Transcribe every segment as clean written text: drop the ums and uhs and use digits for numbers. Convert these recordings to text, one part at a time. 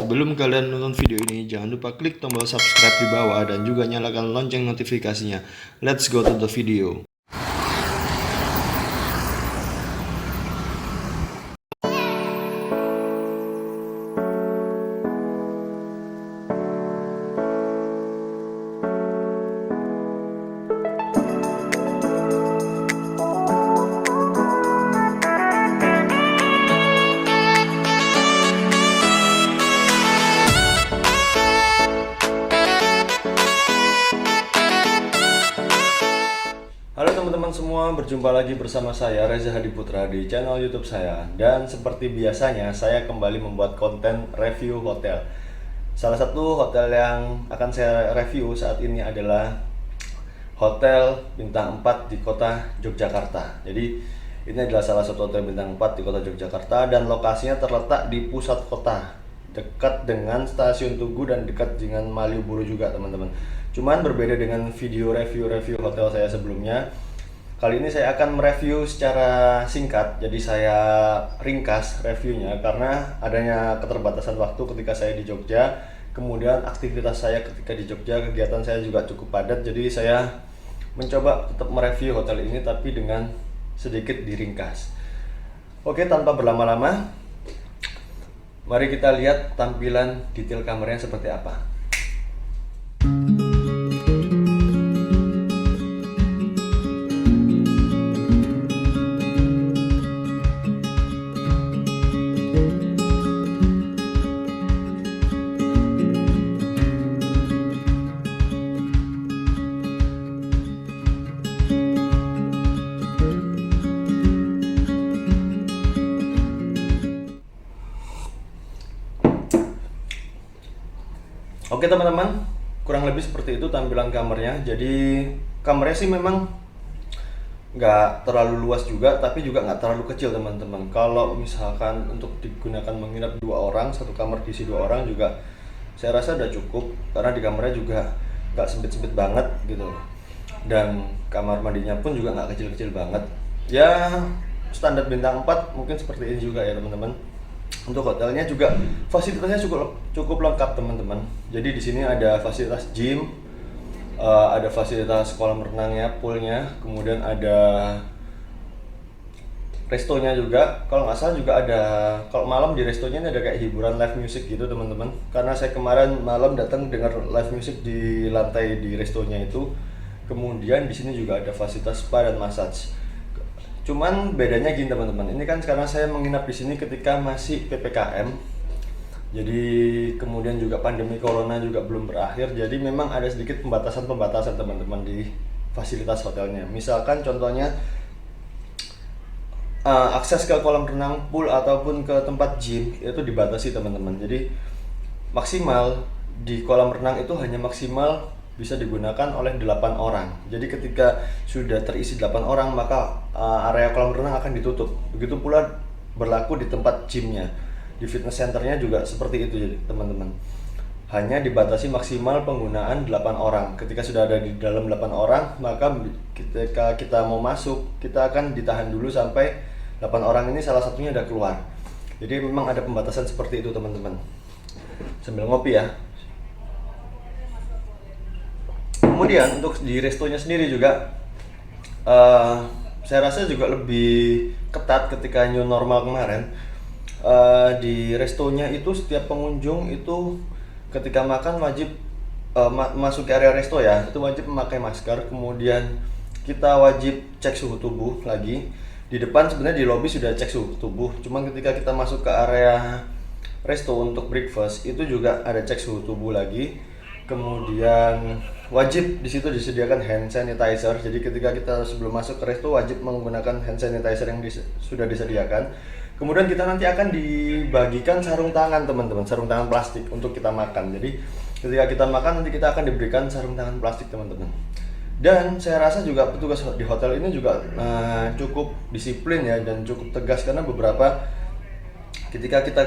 Sebelum kalian nonton video ini, jangan lupa klik tombol subscribe di bawah dan juga nyalakan lonceng notifikasinya. Let's go to the video. Halo teman-teman semua, berjumpa lagi bersama saya Reza Hadi Putra di channel YouTube saya. Dan seperti biasanya, saya kembali membuat konten review hotel. Salah satu hotel yang akan saya review saat ini adalah Hotel Bintang 4 di kota Yogyakarta. Jadi ini adalah salah satu hotel bintang 4 di kota Yogyakarta dan lokasinya terletak di pusat kota, dekat dengan stasiun Tugu dan dekat dengan Malioboro juga teman-teman. Cuman berbeda dengan video review hotel saya sebelumnya. Kali ini saya akan mereview secara singkat, jadi saya ringkas reviewnya karena adanya keterbatasan waktu ketika saya di Jogja. Kemudian aktivitas saya ketika di Jogja, kegiatan saya juga cukup padat, jadi saya mencoba tetap mereview hotel ini tapi dengan sedikit diringkas. Oke, tanpa berlama-lama, mari kita lihat tampilan detail kamarnya seperti apa. Oke teman-teman, kurang lebih seperti itu tampilan kamarnya. Jadi kamarnya sih memang nggak terlalu luas juga, tapi juga nggak terlalu kecil teman-teman. Kalau misalkan untuk digunakan menginap 2 orang, satu kamar diisi 2 orang juga saya rasa udah cukup, karena di kamarnya juga nggak sempit-sempit banget gitu. Dan kamar mandinya pun juga nggak kecil-kecil banget. Ya standar bintang 4 mungkin seperti ini juga ya teman-teman. Untuk hotelnya juga fasilitasnya cukup lengkap teman-teman. Jadi di sini ada fasilitas gym, ada fasilitas kolam renangnya, poolnya, kemudian ada restonya juga. Kalau nggak salah juga ada, kalau malam di restonya ini ada kayak hiburan live music gitu teman-teman. Karena saya kemarin malam datang dengar live music di lantai di restonya itu. Kemudian di sini juga ada fasilitas spa dan massage. Cuman bedanya gini teman-teman, ini kan sekarang saya menginap di sini ketika masih PPKM. Jadi kemudian juga pandemi corona juga belum berakhir, jadi memang ada sedikit pembatasan teman-teman di fasilitas hotelnya. Misalkan contohnya akses ke kolam renang, pool ataupun ke tempat gym itu dibatasi teman-teman. Jadi maksimal di kolam renang itu hanya maksimal bisa digunakan oleh 8 orang. Jadi ketika sudah terisi 8 orang, maka area kolam renang akan ditutup. Begitu pula berlaku di tempat gymnya. Di fitness centernya juga seperti itu jadi teman-teman. Hanya dibatasi maksimal penggunaan 8 orang. Ketika sudah ada di dalam 8 orang, maka ketika kita mau masuk, kita akan ditahan dulu sampai 8 orang ini salah satunya udah keluar. Jadi memang ada pembatasan seperti itu teman-teman. Sambil ngopi ya. Kemudian untuk di restonya sendiri juga saya rasa juga lebih ketat ketika new normal kemarin. Di restonya itu setiap pengunjung itu ketika makan wajib masuk ke area resto ya, itu wajib memakai masker. Kemudian kita wajib cek suhu tubuh lagi. Di depan sebenarnya di lobby sudah cek suhu tubuh, cuman ketika kita masuk ke area resto untuk breakfast itu juga ada cek suhu tubuh lagi. Kemudian wajib di situ disediakan hand sanitizer. Jadi ketika kita sebelum masuk ke resto wajib menggunakan hand sanitizer yang sudah disediakan. Kemudian kita nanti akan dibagikan sarung tangan teman-teman, sarung tangan plastik untuk kita makan. Jadi ketika kita makan nanti kita akan diberikan sarung tangan plastik teman-teman. Dan saya rasa juga petugas di hotel ini juga cukup disiplin ya dan cukup tegas, karena beberapa ketika kita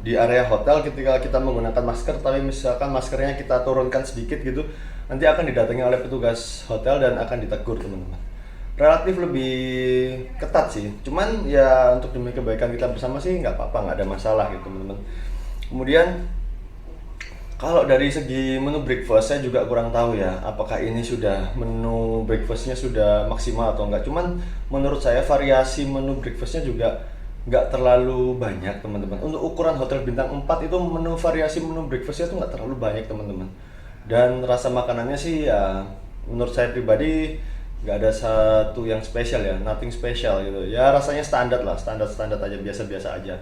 di area hotel, ketika kita menggunakan masker tapi misalkan maskernya kita turunkan sedikit gitu, nanti akan didatangi oleh petugas hotel dan akan ditegur teman-teman. Relatif lebih ketat sih, cuman ya untuk demi kebaikan kita bersama sih nggak apa-apa, nggak ada masalah gitu teman-teman. Kemudian kalau dari segi menu breakfast saya juga kurang tahu ya, apakah ini sudah menu breakfastnya sudah maksimal atau enggak. Cuman menurut saya variasi menu breakfastnya juga nggak terlalu banyak teman-teman. Untuk ukuran hotel bintang 4 itu variasi menu breakfastnya itu nggak terlalu banyak teman-teman. Dan rasa makanannya sih ya menurut saya pribadi nggak ada satu yang spesial ya, nothing special gitu. Ya rasanya standar lah, standar-standar aja, biasa-biasa aja.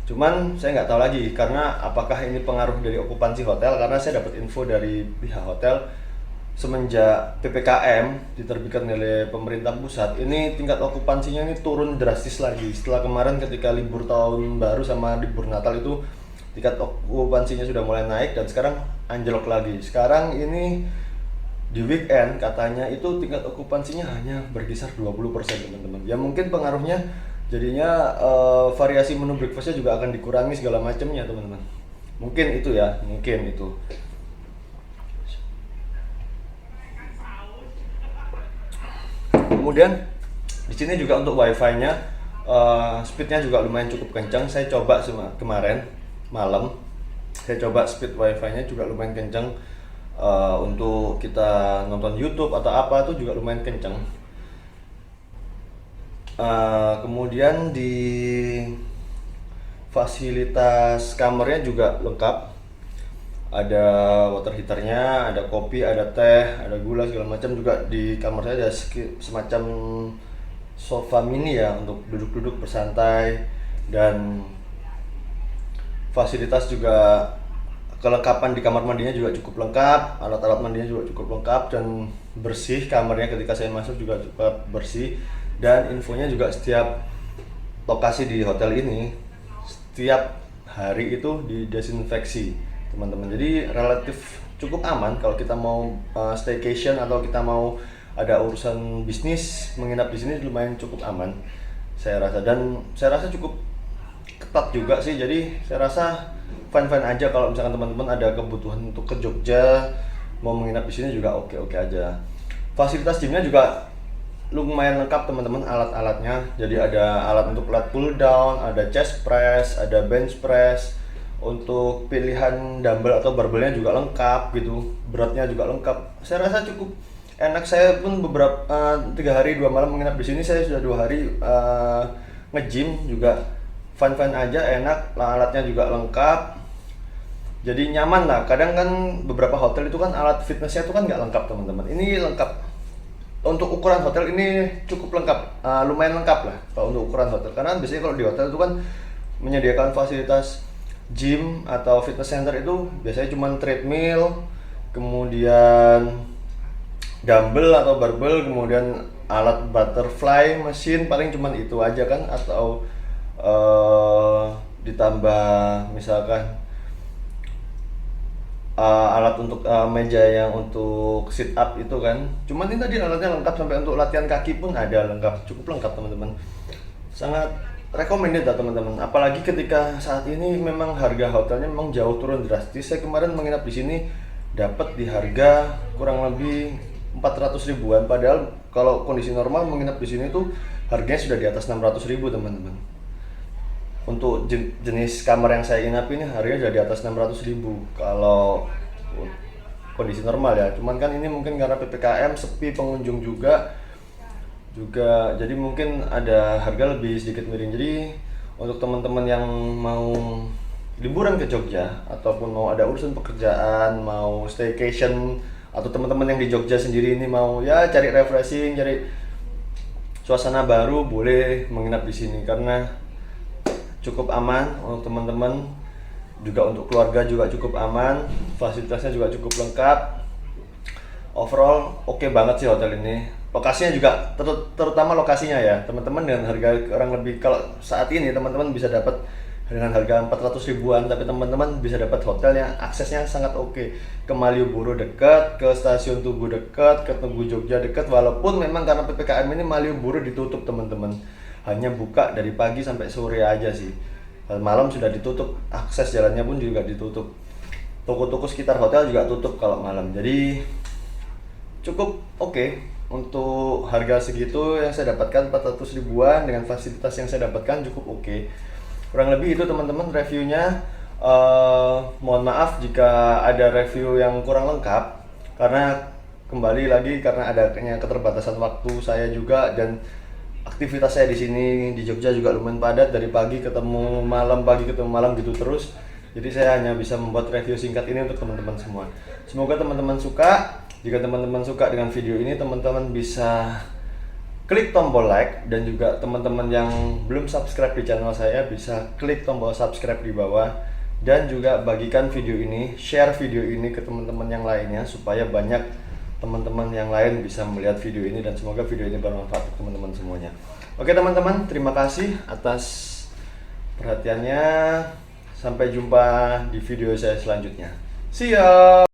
Cuman saya nggak tahu lagi karena apakah ini pengaruh dari okupansi hotel, karena saya dapat info dari pihak hotel semenjak PPKM diterbitkan oleh pemerintah pusat, ini tingkat okupansinya ini turun drastis lagi. Setelah kemarin ketika libur tahun baru sama libur Natal itu tingkat okupansinya sudah mulai naik dan sekarang anjlok lagi. Sekarang ini di weekend katanya itu tingkat okupansinya hanya berkisar 20% teman-teman. Ya mungkin pengaruhnya jadinya variasi menu breakfastnya juga akan dikurangi segala macamnya teman-teman. Mungkin itu ya, mungkin itu. Kemudian di sini juga untuk wifi-nya speednya juga lumayan cukup kencang. Saya coba kemarin malam, saya coba speed wifi-nya juga lumayan kencang. Untuk kita nonton YouTube atau apa itu juga lumayan kencang. Kemudian di fasilitas kamarnya juga lengkap, ada water heaternya, ada kopi, ada teh, ada gula segala macam. Juga di kamar saya ada semacam sofa mini ya untuk duduk-duduk bersantai. Dan fasilitas juga, kelengkapan di kamar mandinya juga cukup lengkap, alat-alat mandinya juga cukup lengkap dan bersih. Kamarnya ketika saya masuk juga cukup bersih. Dan infonya juga setiap lokasi di hotel ini setiap hari itu didesinfeksi teman-teman. Jadi relatif cukup aman kalau kita mau staycation atau kita mau ada urusan bisnis, menginap di sini lumayan cukup aman saya rasa. Dan saya rasa cukup ketat juga sih. Jadi saya rasa fine-fine aja kalau misalkan teman-teman ada kebutuhan untuk ke Jogja mau menginap di sini juga oke-oke aja. Fasilitas gymnya juga lumayan lengkap teman-teman, alat-alatnya. Jadi ada alat untuk lat pull down, ada chest press, ada bench press. Untuk pilihan dumbbell atau barbellnya juga lengkap gitu, beratnya juga lengkap. Saya rasa cukup enak. Saya pun beberapa 3 hari 2 malam menginap di sini. Saya sudah 2 hari nge-gym juga fun-fun aja, enak. Alatnya juga lengkap, jadi nyaman lah. Kadang kan beberapa hotel itu kan alat fitnessnya itu kan nggak lengkap teman-teman. Ini lengkap. Untuk ukuran hotel ini cukup lengkap, lumayan lengkap lah kalau untuk ukuran hotel. Karena biasanya kalau di hotel itu kan menyediakan fasilitas gym atau fitness center itu biasanya cuma treadmill, kemudian dumbbell atau barbell, kemudian alat butterfly machine, paling cuma itu aja kan. Atau ditambah misalkan alat untuk meja yang untuk sit up itu kan. Cuman ini tadi alatnya lengkap, sampai untuk latihan kaki pun ada lengkap, cukup lengkap teman-teman. Sangat recommended lah teman-teman. Apalagi ketika saat ini memang harga hotelnya memang jauh turun drastis. Saya kemarin menginap di sini dapat di harga kurang lebih 400 ribuan. Padahal kalau kondisi normal menginap di sini tuh harganya sudah di atas 600 ribu teman-teman. Untuk jenis kamar yang saya inap ini harganya sudah di atas 600 ribu kalau kondisi normal ya. Cuman kan ini mungkin karena PPKM sepi pengunjung juga jadi mungkin ada harga lebih sedikit miring. Jadi untuk teman-teman yang mau liburan ke Jogja ataupun mau ada urusan pekerjaan, mau staycation, atau teman-teman yang di Jogja sendiri ini mau ya cari refreshing, cari suasana baru, boleh menginap di sini karena cukup aman untuk teman-teman, juga untuk keluarga juga cukup aman, fasilitasnya juga cukup lengkap. Overall oke banget sih hotel ini. Lokasinya juga terutama lokasinya ya teman-teman, dengan harga kurang lebih, kalau saat ini teman-teman bisa dapat dengan harga 400 ribuan, tapi teman-teman bisa dapat hotel yang aksesnya sangat oke. Ke Malioboro dekat, ke stasiun Tugu dekat, ke Tugu Jogja dekat. Walaupun memang karena PPKM ini Malioboro ditutup teman-teman, hanya buka dari pagi sampai sore aja sih. Malam sudah ditutup, akses jalannya pun juga ditutup. Toko-toko sekitar hotel juga tutup kalau malam. Jadi cukup oke. Untuk harga segitu yang saya dapatkan 400 ribuan dengan fasilitas yang saya dapatkan cukup oke. Kurang lebih itu teman-teman reviewnya. Mohon maaf jika ada review yang kurang lengkap, karena kembali lagi karena adanya keterbatasan waktu saya juga, dan aktivitas saya di sini di Jogja juga lumayan padat, dari pagi ketemu malam, pagi ketemu malam gitu terus. Jadi saya hanya bisa membuat review singkat ini untuk teman-teman semua. Semoga teman-teman suka. Jika teman-teman suka dengan video ini, teman-teman bisa klik tombol like, dan juga teman-teman yang belum subscribe di channel saya bisa klik tombol subscribe di bawah, dan juga bagikan video ini, share video ini ke teman-teman yang lainnya supaya banyak teman-teman yang lain bisa melihat video ini, dan semoga video ini bermanfaat untuk teman-teman semuanya. Oke teman-teman, terima kasih atas perhatiannya. Sampai jumpa di video saya selanjutnya. See ya.